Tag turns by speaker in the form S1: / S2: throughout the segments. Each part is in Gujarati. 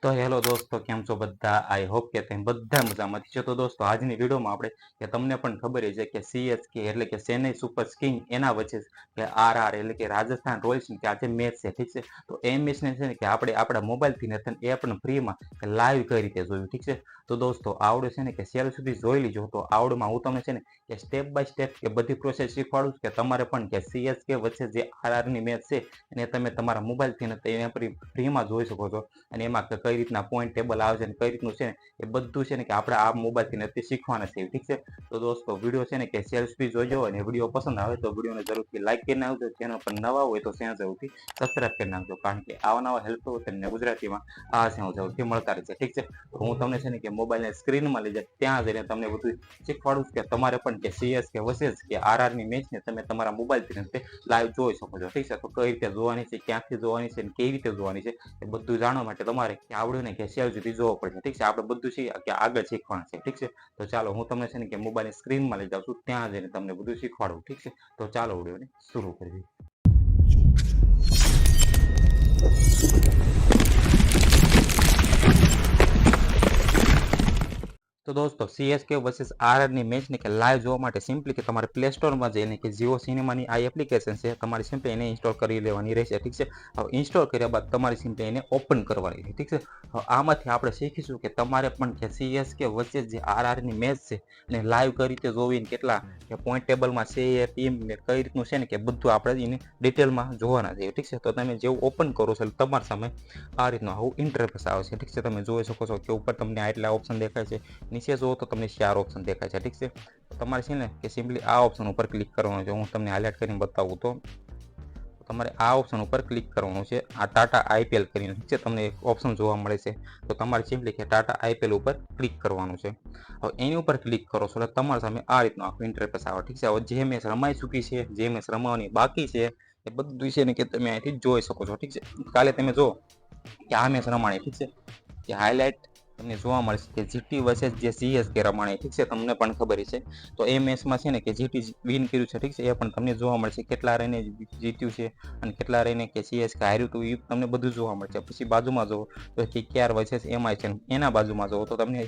S1: તો હેલો દોસ્તો, કેમ છો બધા? આઈ હોપ કે તમે બધા મજામાંથી છો. તો દોસ્તો, આજની વિડીયોમાં આપણે કે તમને પણ ખબર છે કે સીએસકે એટલે કે ચેન્નઈ સુપર કિંગ એના વચ્ચે કે આરઆર એટલે કે રાજસ્થાન રોયલ્સની કે આજે મેચ છે, ઠીક છે. તો એ મેચને છે ને કે આપણે આપણા મોબાઈલથી નથી એ પણ ફ્રીમાં કે લાઈવ કઈ રીતે જોયું, ઠીક છે. તો દોસ્તો, આવડે છે ને કે સેલ સુધી જોઈ લીજો. તો આવડમાં હું તમને છે ને કે સ્ટેપ બાય સ્ટેપ કે બધી પ્રોસેસ શીખવાડું કે તમારે પણ કે સીએસકે વચ્ચે જે આરઆરની મેચ છે એને તમે તમારા મોબાઈલથી નથી એને ફ્રીમાં જોઈ શકો છો. અને એમાં કઈ રીતના પોઈન્ટ ટેબલ આવે છે અને કઈ રીતનું છે ને એ બધું છે ને કે આપણે આ મોબાઈલથી નથી શીખવાના છે, ઠીક છે. તો દોસ્તો, વિડીયો છે ને કે સેલ્સ બી જોઈજો અને વિડીયો પસંદ આવે તો વિડીયોને જરૂરથી લાઈક કરી નાખજો. ચેનલ પર નવા હોય તો ચેનલ જરૂરથી સબસ્ક્રાઈબ કરી નાખજો, કારણ કે આવા નવા હેલ્પફુલ તમને ગુજરાતીમાં આ ચેનલ જરૂરથી મળતા રહેશે, ઠીક છે. તો હું તમને છે ને કે મોબાઈલને સ્ક્રીનમાં લઈ જાય ત્યાં જઈને તમને બધું શીખવાડું કે તમારે પણ કે સીએસકે વર્સેસ કે આરઆરની મેચને તમે તમારા મોબાઈલથી લાઈવ જોઈ શકો છો, ઠીક છે. તો કઈ રીતે જોવાની છે, ક્યાંથી જોવાની છે, કેવી રીતે જોવાની છે એ બધું જાણવા માટે તમારે આવડ્યું ને કે સેલ સુધી જોવો પડશે, ઠીક છે. આપણે બધું કે આગળ શીખવાનું છે, ઠીક છે. તો ચાલો હું તમને છે ને કે મોબાઈલની સ્ક્રીનમાં લઈ જાઉં છું ત્યાં જઈને તમને બધું શીખવાડું, ઠીક છે. તો ચાલો વિડીયોને શરૂ કરીએ. તો દોસ્તો, સીએસકે વર્સેસ આરઆરની મેચને કે લાઈવ જોવા માટે સિમ્પલી કે તમારે પ્લે સ્ટોરમાં જઈને કે જીઓ સિનેમાની આ એપ્લિકેશન છે, તમારે સિમ્પલી એને ઇન્સ્ટોલ કરી લેવાની રહેશે, ઠીક છે. હવે ઇન્સ્ટોલ કર્યા બાદ તમારે સિમ્પલી એને ઓપન કરવાની છે, ઠીક છે. હવે આમાંથી આપણે શીખીશું કે તમારે પણ કે સીએસકે વચ્ચે જે આરઆરની મેચ છે અને લાઈવ કઈ રીતે જોવીને કેટલા કે પોઈન્ટ ટેબલમાં છે એ ટીમ ને કઈ રીતનું છે ને કે બધું આપણે એને ડિટેલમાં જોવાના છે, ઠીક છે. તો તમે જેવું ઓપન કરો છો તમારી સામે આ રીતનું આવું ઇન્ટરફેસ આવે છે, ઠીક છે. તમે જોઈ શકો છો કે ઉપર તમને આટલા ઓપ્શન દેખાય છે, નીચે જુઓ તો તમને 4 ઓપ્શન દેખાય છે, ઠીક છે. તો તમારે છે ને કે સિમ્પલી આ ઓપ્શન ઉપર ક્લિક કરવાનું છે. હું તમને હાઇલાઇટ કરીને બતાવું તો તમારે આ ઓપ્શન ઉપર ક્લિક કરવાનું છે. આ ટાટા આઈપીએલ કરીને, ઠીક છે, તમને એક ઓપ્શન જોવા મળે છે. તો તમારે સિમ્પલી કે ટાટા આઈપીએલ ઉપર ક્લિક કરવાનું છે. હવે એની ઉપર ક્લિક કરો છો એટલે તમારી સામે આ રીતનું આખું ઇન્ટરફેસ આવે, ઠીક છે. હવે જે મેચ રમાઈ ચૂકી છે, જે મેચ રમવાની બાકી છે એ બધું છે ને કે તમે અહીંથી જોઈ શકો છો, ઠીક છે. કાલે તમે જો કે આ મેચ રમાણી, ઠીક છે, કે હાઇલાઇટ તમને જોવા મળશે કે જીટી વર્સેસ જે સીએસકે રમાણી, ઠીક છે, તમને પણ ખબર છે. તો એ મેચમાં છે ને કે જીટી વિન કર્યું છે, ઠીક છે, એ પણ તમને જોવા મળશે કેટલા રને જીત્યું છે અને કેટલા રને કે સીએસકે હાર્યું હતું એ તમને બધું જોવા મળશે. પછી બાજુમાં જુઓ તો કેકેઆર વર્સેસ એમઆઈ છે, એના બાજુમાં જુઓ તો તમને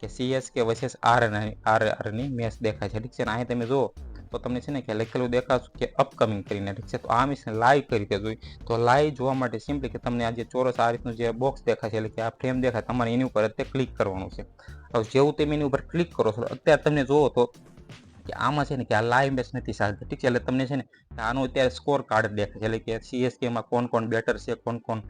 S1: કે સીએસકે વર્સેસ આરઆરની મેચ દેખાય છે, ઠીક છે. અહીં તમે જુઓ તો તમને છે ને કે લખેલું દેખાશું કે અપકમિંગ કરીને, ઠીક છે. તો આ મેચને લાઈવ કઈ રીતે જોઈ તો લાઈવ જોવા માટે સિમ્પલી કે તમને આ જે ચોરસ આ રીતનું જે બોક્સ દેખાય છે એટલે કે આ ફ્રેમ દેખાય તમારે એની ઉપર અત્યારે ક્લિક કરવાનું છે. હવે જેવું તમે એની ઉપર ક્લિક કરો છો અત્યારે તમને જુઓ તો કે આમાં છે ને કે આ લાઈવ મેચ નથી ચાલતી, ઠીક છે. એટલે તમને છે ને આનો અત્યારે સ્કોર કાર્ડ દેખાય છે એટલે કે સીએસકેમાં કોણ કોણ બેટર છે, કોણ કોણ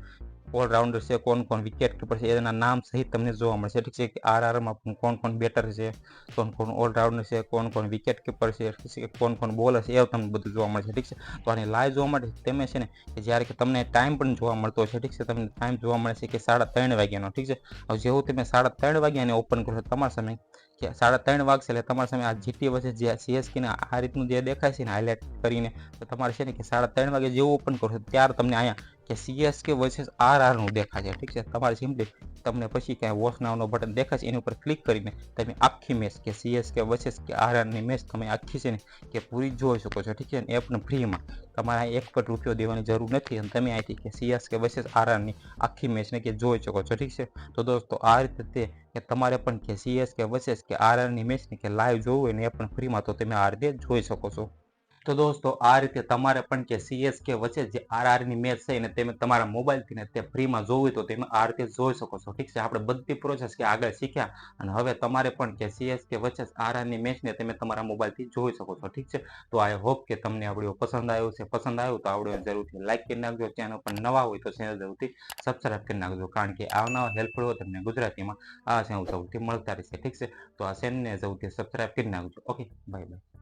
S1: ઓલરાઉન્ડર છે, કોણ કોણ વિકેટ કીપર છે એના નામ સહિત તમને જોવા મળશે, ઠીક છે. કે આરઆરમાં કોણ કોણ બેટર છે, કોણ કોણ ઓલરાઉન્ડર છે, કોણ કોણ વિકેટ કીપર છે, કોણ કોણ બોલર છે એવું તમને બધું જોવા મળશે, ઠીક છે. તો આને લાઈવ જોવા માટે તમે છે ને કે જ્યારે કે તમને ટાઈમ પણ જોવા મળતો છે, ઠીક છે. તમને ટાઈમ જોવા મળે છે કે 3:30 વાગ્યાનો, ઠીક છે. હવે જેવું તમે 3:30 વાગ્યાને ઓપન કરશો તમારા સામે કે 3:30 વાગશે એટલે તમારા સામે આ જીટી વર્સેસ જે સીએસકે આ રીતનું જે દેખાય છે ને હાઇલાઇટ કરીને, તો તમારે છે ને કે 3:30 વાગે જેવું ઓપન કરશો ત્યારે તમને અહીંયા કે સીએસકે વર્સેસ આરઆરનું દેખાય છે, ઠીક છે. તમારે સિમ્પલી તમને પછી ક્યાંય વોચ નાવનો બટન દેખાય છે એની ઉપર ક્લિક કરીને તમે આખી મેચ કે સીએસકે વર્સેસ કે આરઆરની મેચ તમે આખી છે ને કે પૂરી જોઈ શકો છો, ઠીક છે. એ પણ ફ્રીમાં, તમારે એક પણ રૂપિયો દેવાની જરૂર નથી અને તમે અહીંથી કે સીએસકે વર્સેસ આરઆરની આખી મેચને કે જોઈ શકો છો, ઠીક છે. તો દોસ્તો, આ રીતે કે તમારે પણ કે સીએસકે વર્સેસ કે આરઆરની મેચને કે લાઈવ જોવું હોય ને એ પણ ફ્રીમાં તો તમે આ રીતે જોઈ શકો છો. તો દોસ્તો, આ રીતે તમારે પણ કે સીએસકે વચ્ચે જે આરઆરની મેચ છે ને તમે તમારા મોબાઈલથી ને તે ફ્રીમાં જોવું હોય તો તમે આ રીતે જોઈ શકો છો, ઠીક છે. આપણે બધી પ્રોસેસ કે આગળ શીખ્યા અને હવે તમારે પણ કે સીએસકે વચ્ચે આરઆરની મેચને તમે તમારા મોબાઈલથી જોઈ શકો છો, ઠીક છે. તો આઈ હોપ કે તમને આ વિડીયો પસંદ આવ્યો છે. પસંદ આવ્યો તો આ વિડીયોને જરૂરથી લાઈક કરી નાખજો. ચેનલ પર નવા હોય તો ચેનલ જરૂરથી સબસ્ક્રાઈબ કરી નાખજો, કારણ કે આવનારા હેલ્પફુલ હોય તમને ગુજરાતીમાં આ ચેનલ સૌથી મળતા રહેશે, ઠીક છે. તો આ ચેનલને જરૂરથી સબસ્ક્રાઈબ કરી નાખજો. Okay, bye bye.